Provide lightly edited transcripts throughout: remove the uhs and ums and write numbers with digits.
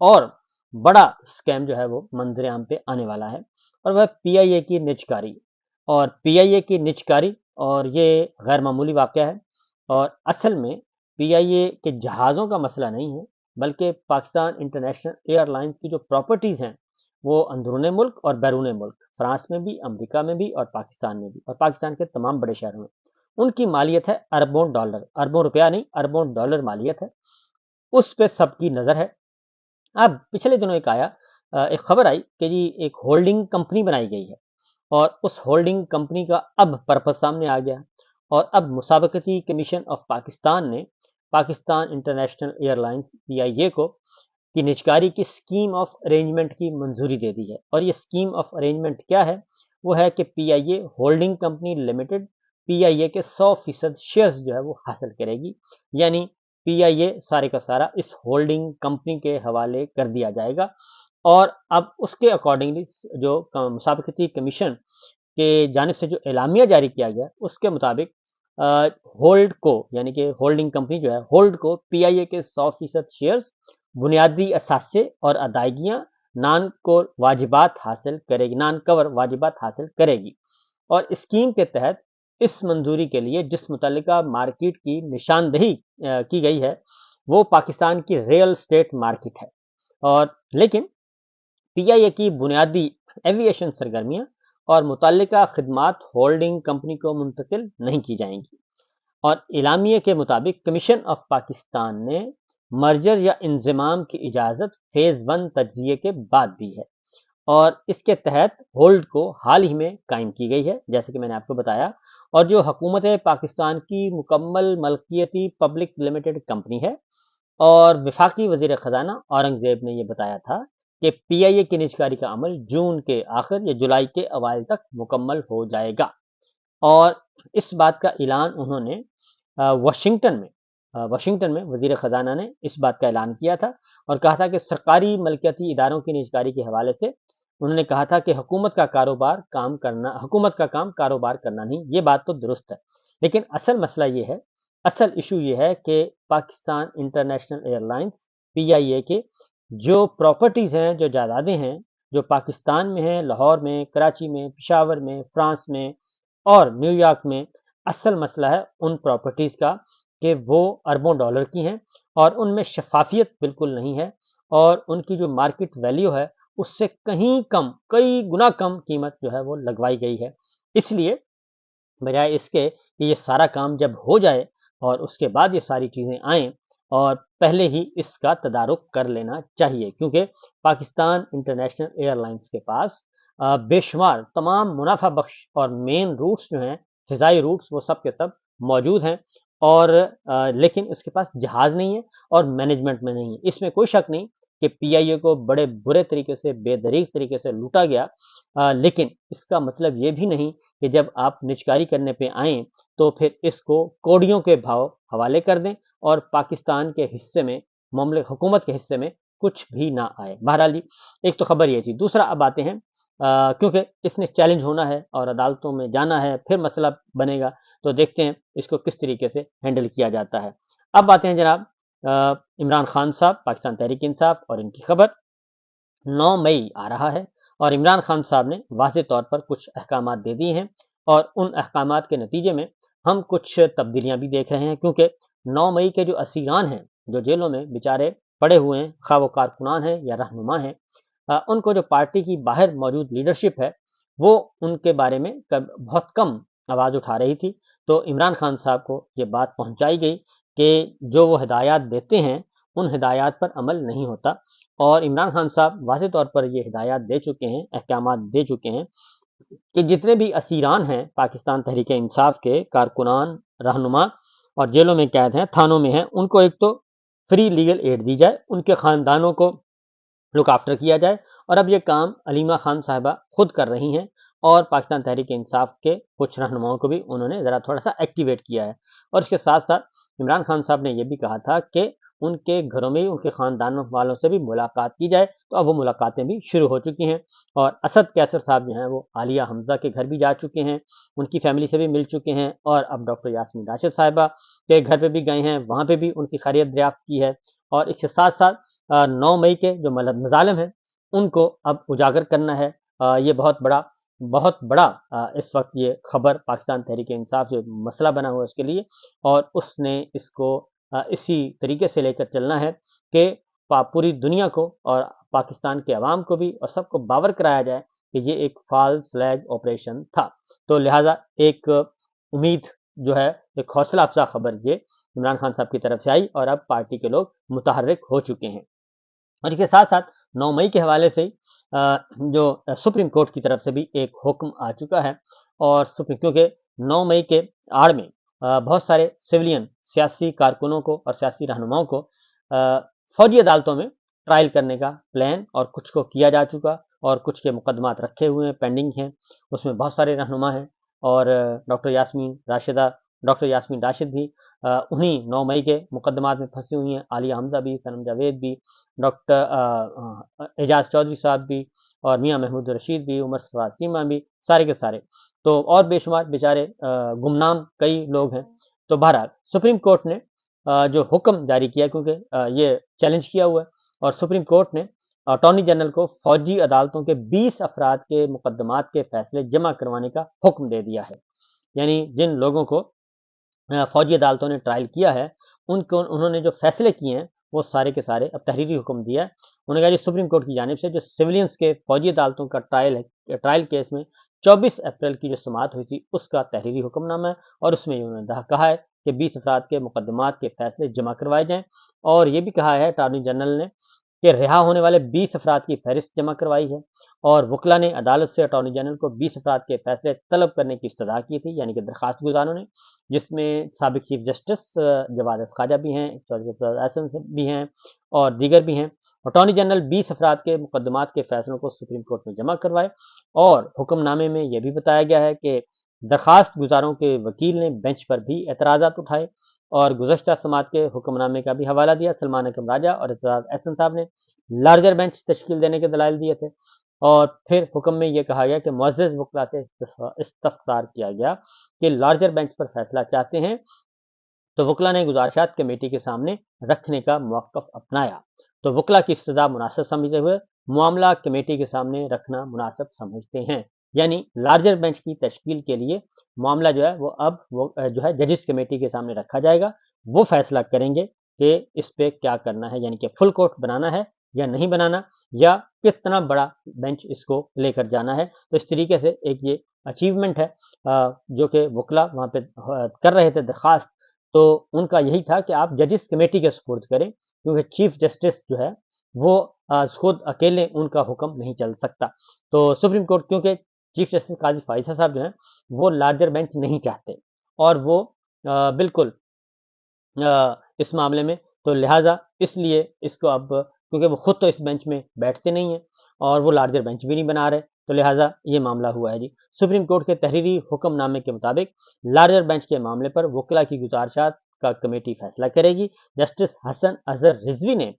اور بڑا اسکیم جو ہے وہ منظر عام پہ آنے والا ہے، اور وہ پی آئی اے کی نجکاری، اور پی آئی اے کی نجکاری، اور یہ غیر معمولی واقعہ ہے، اور اصل میں پی آئی اے کے جہازوں کا مسئلہ نہیں ہے، بلکہ پاکستان انٹرنیشنل ایئر لائنز کی جو پراپرٹیز ہیں وہ اندرون ملک اور بیرون ملک، فرانس میں بھی، امریکہ میں بھی، اور پاکستان میں بھی، اور پاکستان کے تمام بڑے شہروں میں، ان کی مالیت ہے اربوں ڈالر، اربوں روپیہ نہیں، اربوں ڈالر مالیت ہے، اس پہ سب کی نظر ہے۔ اب پچھلے دنوں ایک خبر آئی کہ جی ایک ہولڈنگ کمپنی بنائی گئی ہے، اور اس ہولڈنگ کمپنی کا اب پرپس سامنے آ گیا، اور اب مسابقتی کمیشن آف پاکستان نے پاکستان انٹرنیشنل ایئر لائنز پی آئی اے کو کی نجکاری کی اسکیم آف ارینجمنٹ کی منظوری دے دی ہے، اور یہ اسکیم آف ارینجمنٹ کیا ہے؟ وہ ہے کہ پی آئی اے ہولڈنگ کمپنی لمیٹڈ پی آئی اے کے 100% شیئرز جو ہے وہ حاصل کرے گی، یعنی پی آئی اے سارے کا سارا اس ہولڈنگ کمپنی کے حوالے کر دیا جائے گا، اور اب اس کے اکارڈنگلی جو مسابقتی کمیشن کے جانب سے جو اعلامیہ جاری کیا گیا اس کے مطابق ہولڈ کو، یعنی کہ ہولڈنگ کمپنی جو ہے ہولڈ کو پی آئی اے کے 100% شیئرز، بنیادی اثاثے اور ادائیگیاں نان کور واجبات حاصل کرے گی، نان کور واجبات حاصل کرے گی، اور اسکیم کے تحت اس منظوری کے لیے جس متعلقہ مارکیٹ کی نشاندہی کی گئی ہے وہ پاکستان کی ریئل اسٹیٹ مارکیٹ ہے، اور لیکن پی آئی اے کی بنیادی ایویشن سرگرمیاں اور متعلقہ خدمات ہولڈنگ کمپنی کو منتقل نہیں کی جائیں گی، اور اعلامیے کے مطابق کمیشن آف پاکستان نے مرجر یا انضمام کی اجازت فیز 1 تجزیے کے بعد دی ہے، اور اس کے تحت ہولڈ کو حال ہی میں قائم کی گئی ہے جیسے کہ میں نے آپ کو بتایا، اور جو حکومت پاکستان کی مکمل ملکیتی پبلک لمیٹڈ کمپنی ہے، اور وفاقی وزیر خزانہ اورنگزیب نے یہ بتایا تھا کہ پی آئی اے کی نجکاری کا عمل جون کے آخر یا جولائی کے اوائل تک مکمل ہو جائے گا، اور اس بات کا اعلان انہوں نے واشنگٹن میں وزیر خزانہ نے اس بات کا اعلان کیا تھا، اور کہا تھا کہ سرکاری ملکیتی اداروں کی نجکاری کے حوالے سے انہوں نے کہا تھا کہ حکومت کا کام کاروبار کرنا نہیں، یہ بات تو درست ہے، لیکن اصل مسئلہ یہ ہے، اصل ایشو یہ ہے کہ پاکستان انٹرنیشنل ایئر لائنز پی آئی اے کے جو پراپرٹیز ہیں، جو جائیدادیں ہیں، جو پاکستان میں ہیں، لاہور میں، کراچی میں، پشاور میں، فرانس میں اور نیو یارک میں، اصل مسئلہ ہے ان پراپرٹیز کا کہ وہ اربوں ڈالر کی ہیں، اور ان میں شفافیت بالکل نہیں ہے، اور ان کی جو مارکیٹ ویلیو ہے اس سے کہیں کم، کئی گنا کم قیمت جو ہے وہ لگوائی گئی ہے، اس لیے بجائے اس کے کہ یہ سارا کام جب ہو جائے اور اس کے بعد یہ ساری چیزیں آئیں، اور پہلے ہی اس کا تدارک کر لینا چاہیے، کیونکہ پاکستان انٹرنیشنل ایئر لائنز کے پاس بے شمار تمام منافع بخش اور مین روٹس جو ہیں، فضائی روٹس، وہ سب کے سب موجود ہیں، اور لیکن اس کے پاس جہاز نہیں ہے اور مینجمنٹ میں نہیں ہے۔ اس میں کوئی شک نہیں کہ پی آئی اے کو بڑے برے طریقے سے، بے دریغ طریقے سے لوٹا گیا، لیکن اس کا مطلب یہ بھی نہیں کہ جب آپ نجکاری کرنے پہ آئیں تو پھر اس کو کوڑیوں کے بھاؤ حوالے کر دیں اور پاکستان کے حصے میں، حکومت کے حصے میں کچھ بھی نہ آئے۔ بہرحال جی، ایک تو خبر یہ تھی۔ دوسرا اب آتے ہیں، کیونکہ اس نے چیلنج ہونا ہے اور عدالتوں میں جانا ہے، پھر مسئلہ بنے گا، تو دیکھتے ہیں اس کو کس طریقے سے ہینڈل کیا جاتا ہے۔ اب آتے ہیں جناب عمران خان صاحب، پاکستان تحریک انصاف، اور ان کی خبر 9 مئی آ رہا ہے، اور عمران خان صاحب نے واضح طور پر کچھ احکامات دے دیے ہیں، اور ان احکامات کے نتیجے میں ہم کچھ تبدیلیاں بھی دیکھ رہے ہیں، کیونکہ 9 مئی کے جو اسیران ہیں، جو جیلوں میں بیچارے پڑے ہوئے ہیں، خواہ وہ کارکنان ہیں یا رہنما ہیں، ان کو جو پارٹی کی باہر موجود لیڈرشپ ہے وہ ان کے بارے میں بہت کم آواز اٹھا رہی تھی، تو عمران خان صاحب کو یہ بات پہنچائی گئی کہ جو وہ ہدایات دیتے ہیں ان ہدایات پر عمل نہیں ہوتا، اور عمران خان صاحب واضح طور پر یہ ہدایات دے چکے ہیں، احکامات دے چکے ہیں کہ جتنے بھی اسیران ہیں پاکستان تحریک انصاف کے، کارکنان، رہنما، اور جیلوں میں قید ہیں، تھانوں میں ہیں، ان کو ایک تو فری لیگل ایڈ دی جائے، ان کے خاندانوں کو لک آفٹر کیا جائے، اور اب یہ کام علیمہ خان صاحبہ خود کر رہی ہیں، اور پاکستان تحریک انصاف کے کچھ رہنماؤں کو بھی انہوں نے ذرا تھوڑا سا ایکٹیویٹ کیا ہے، اور اس کے ساتھ ساتھ عمران خان صاحب نے یہ بھی کہا تھا کہ ان کے گھروں میں ان کے خاندان والوں سے بھی ملاقات کی جائے، تو اب وہ ملاقاتیں بھی شروع ہو چکی ہیں، اور اسد کیسر صاحب جو ہیں وہ عالیہ حمزہ کے گھر بھی جا چکے ہیں، ان کی فیملی سے بھی مل چکے ہیں، اور اب ڈاکٹر یاسمین راشد صاحبہ کے گھر پہ بھی گئے ہیں، وہاں پہ بھی ان کی خیریت دریافت کی ہے، اور اس کے ساتھ ساتھ 9 مئی کے جو مظالم ہیں ان کو اب اجاگر کرنا ہے۔ یہ بہت بڑا اس وقت یہ خبر پاکستان تحریک انصاف جو مسئلہ بنا ہوا ہے اس کے لیے، اور اس نے اس کو اسی طریقے سے لے کر چلنا ہے کہ پوری دنیا کو اور پاکستان کے عوام کو بھی اور سب کو باور کرایا جائے کہ یہ ایک فال فلیگ آپریشن تھا۔ تو لہٰذا ایک امید جو ہے، ایک حوصلہ افزا خبر یہ عمران خان صاحب کی طرف سے آئی، اور اب پارٹی کے لوگ متحرک ہو چکے ہیں۔ اور اس کے ساتھ ساتھ 9 مئی کے حوالے سے جو سپریم کورٹ کی طرف سے بھی ایک حکم آ چکا ہے، اور کیونکہ 9 مئی کے آڑ میں بہت سارے سویلین سیاسی کارکنوں کو اور سیاسی رہنماؤں کو فوجی عدالتوں میں ٹرائل کرنے کا پلان اور کچھ کو کیا جا چکا، اور کچھ کے مقدمات رکھے ہوئے ہیں، پینڈنگ ہیں۔ اس میں بہت سارے رہنما ہیں، اور ڈاکٹر یاسمین راشد بھی انہی 9 مئی کے مقدمات میں پھنسی ہوئی ہیں۔ عالیہ حمزہ بھی، صنم جاوید بھی، ڈاکٹر اعجاز چودھری صاحب بھی، اور میاں محمود رشید بھی، عمر سرفراز چیمہ بھی، سارے کے سارے، تو اور بے شمار بیچارے گمنام کئی لوگ ہیں۔ تو بہرحال سپریم کورٹ نے جو حکم جاری کیا، کیونکہ یہ چیلنج کیا ہوا ہے، اور سپریم کورٹ نے اٹارنی جنرل کو فوجی عدالتوں کے 20 افراد کے مقدمات کے فیصلے جمع کروانے کا حکم دے دیا ہے۔ یعنی جن لوگوں کو فوجی عدالتوں نے ٹرائل کیا ہے، انہوں نے جو فیصلے کیے ہیں وہ سارے کے سارے اب تحریری حکم دیا ہے۔ انہوں نے کہا جی سپریم کورٹ کی جانب سے جو سویلینز کے فوجی عدالتوں کا ٹرائل کیس میں 24 اپریل کی جو سماعت ہوئی تھی اس کا تحریری حکم نامہ ہے، اور اس میں انہوں نے کہا ہے کہ 20 افراد کے مقدمات کے فیصلے جمع کروائے جائیں، اور یہ بھی کہا ہے اٹارنی جنرل نے کہ رہا ہونے والے 20 افراد کی فہرست جمع کروائی ہے، اور وکلا نے عدالت سے اٹارنی جنرل کو 20 افراد کے فیصلے طلب کرنے کی استدعا کی تھی، یعنی کہ درخواست گزاروں نے، جس میں سابق چیف جسٹس جواد خواجہ بھی ہیں، احسن بھی ہیں، اور دیگر بھی ہیں۔ اٹارنی جنرل 20 افراد کے مقدمات کے فیصلوں کو سپریم کورٹ میں جمع کروائے، اور حکم نامے میں یہ بھی بتایا گیا ہے کہ درخواست گزاروں کے وکیل نے بینچ پر بھی اعتراضات اٹھائے، اور گزشتہ سماعت کے حکم نامے کا بھی حوالہ دیا۔ سلمان اکرم راجہ اور اعتراض احسن صاحب نے لارجر بینچ تشکیل دینے کے دلائل دیے تھے، اور پھر حکم میں یہ کہا گیا کہ معزز وکلا سے استفسار کیا گیا کہ لارجر بینچ پر فیصلہ چاہتے ہیں، تو وکلا نے گزارشات کمیٹی کے سامنے رکھنے کا موقف اپنایا۔ تو وکلا کی استدعا مناسب سمجھتے ہوئے معاملہ کمیٹی کے سامنے رکھنا مناسب سمجھتے ہیں، یعنی لارجر بینچ کی تشکیل کے لیے معاملہ جو ہے وہ اب جو ہے ججز کمیٹی کے سامنے رکھا جائے گا۔ وہ فیصلہ کریں گے کہ اس پہ کیا کرنا ہے، یعنی کہ فل کورٹ بنانا ہے یا نہیں بنانا، یا کتنا بڑا بینچ اس کو لے کر جانا ہے۔ تو اس طریقے سے ایک یہ اچیومنٹ ہے جو کہ وکلا وہاں پہ کر رہے تھے درخواست، تو ان کا یہی تھا کہ آپ ججز کمیٹی کے سپرد کریں، کیونکہ چیف جسٹس جو ہے وہ خود اکیلے ان کا حکم نہیں چل سکتا۔ تو سپریم کورٹ کیونکہ چیف جسٹس قاضی فائزہ صاحب جو ہیں وہ لارجر بینچ نہیں چاہتے، اور وہ بالکل اس معاملے میں، تو لہٰذا اس لیے اس کو اب کیونکہ وہ خود تو اس بینچ میں بیٹھتے نہیں ہیں، اور وہ لارجر بینچ بھی نہیں بنا رہے، تو لہٰذا یہ معاملہ ہوا ہے جی۔ سپریم کورٹ کے تحریری حکم نامے کے مطابق لارجر بینچ کے معاملے پر وکلا کی گزارشات کا کمیٹی فیصلہ کرے گی۔ جسٹس حسن اظہر رضوی نے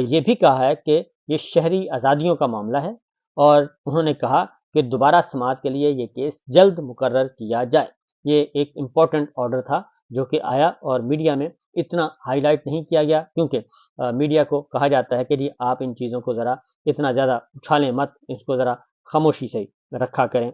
یہ بھی کہا ہے کہ یہ شہری آزادیوں کا معاملہ ہے، اور انہوں نے کہا کہ دوبارہ سماعت کے لیے یہ کیس جلد مقرر کیا جائے۔ یہ ایک امپورٹنٹ آرڈر تھا جو کہ آیا، اور میڈیا میں اتنا ہائی لائٹ نہیں کیا گیا، کیونکہ میڈیا کو کہا جاتا ہے کہ جی آپ ان چیزوں کو ذرا اتنا زیادہ اچھالیں مت، اس کو ذرا خاموشی سے رکھا کریں۔